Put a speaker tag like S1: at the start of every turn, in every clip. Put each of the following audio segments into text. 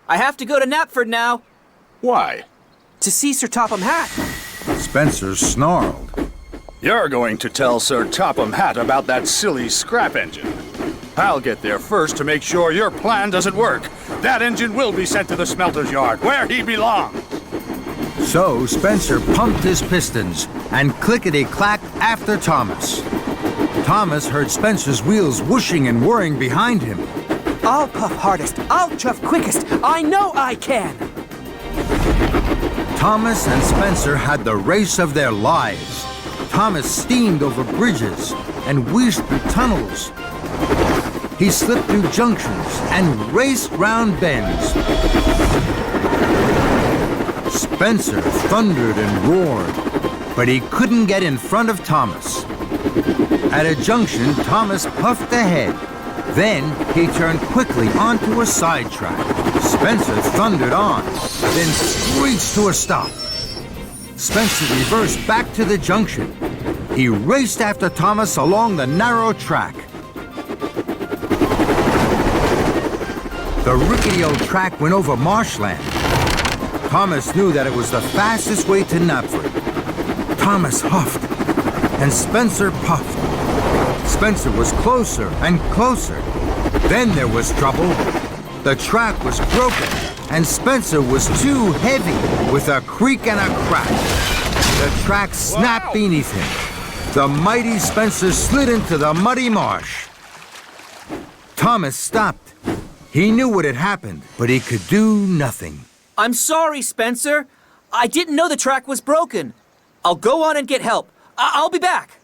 S1: I have to go to Knapford now.
S2: Why?
S1: To see Sir Topham Hatt.
S3: Spencer snarled.
S2: You're going to tell Sir Topham Hatt about that silly scrap engine. I'll get there first to make sure your plan doesn't work. That engine will be sent to the smelter's yard, where he belongs.
S3: So Spencer pumped his pistons and clickety-clacked after Thomas. Thomas heard Spencer's wheels whooshing and whirring behind him.
S1: I'll puff hardest. I'll chuff quickest. I know I can.
S3: Thomas and Spencer had the race of their lives. Thomas steamed over bridges and whizzed through tunnels. He slipped through junctions and raced round bends. Spencer thundered and roared, but he couldn't get in front of Thomas. At a junction, Thomas puffed ahead. Then he turned quickly onto a sidetrack. Spencer thundered on, then screeched to a stop. Spencer reversed back to the junction. He raced after Thomas along the narrow track. The rickety old track went over marshland. Thomas knew that it was the fastest way to Knapford. Thomas huffed, and Spencer puffed. Spencer was closer and closer. Then there was trouble. The track was broken, and Spencer was too heavy. With a creak and a crack, the track snapped beneath him. The mighty Spencer slid into the muddy marsh. Thomas stopped. He knew what had happened, but he could do nothing.
S1: I'm sorry, Spencer. I didn't know the track was broken. I'll go on and get help. I'll be back.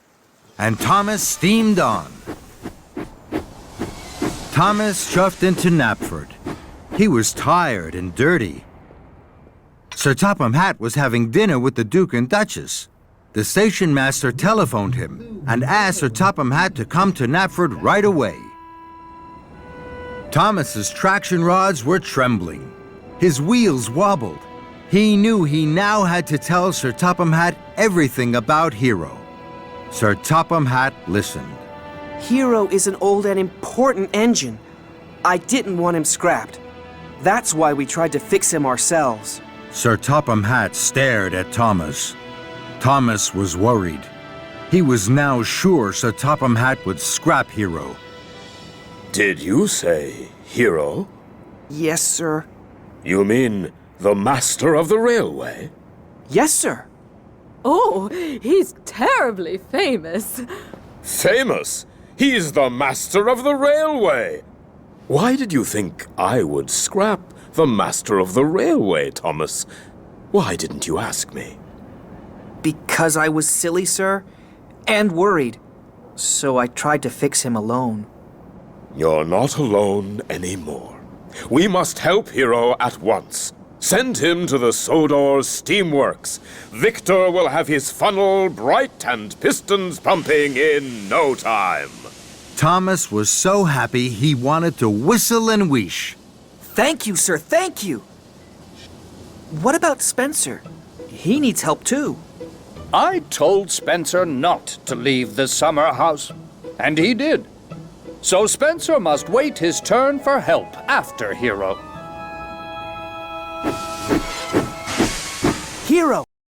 S3: And Thomas steamed on. Thomas chuffed into Knapford. He was tired and dirty. Sir Topham Hatt was having dinner with the Duke and Duchess. The station master telephoned him and asked Sir Topham Hatt to come to Knapford right away. Thomas's traction rods were trembling. His wheels wobbled. He knew he now had to tell Sir Topham Hatt everything about Hero. Sir Topham Hatt listened.
S1: Hero is an old and important engine. I didn't want him scrapped. That's why we tried to fix him ourselves.
S3: Sir Topham Hatt stared at Thomas. Thomas was worried. He was now sure Sir Topham Hatt would scrap Hero.
S4: Did you say Hero?
S1: Yes, sir.
S4: You mean the master of the railway?
S1: Yes, sir.
S5: Oh, he's terribly famous.
S4: Famous? He's the master of the railway. Why did you think I would scrap the master of the railway, Thomas? Why didn't you ask me?
S1: Because I was silly, sir, and worried. So I tried to fix him alone.
S4: You're not alone anymore. We must help Hero at once. Send him to the Sodor Steamworks. Victor will have his funnel bright and pistons pumping in no time.
S3: Thomas was so happy he wanted to whistle and wheesh.
S1: Thank you, sir, thank you. What about Spencer? He needs help too.
S6: I told Spencer not to leave the summer house, and he did. So Spencer must wait his turn for help after Hero.
S1: Hero,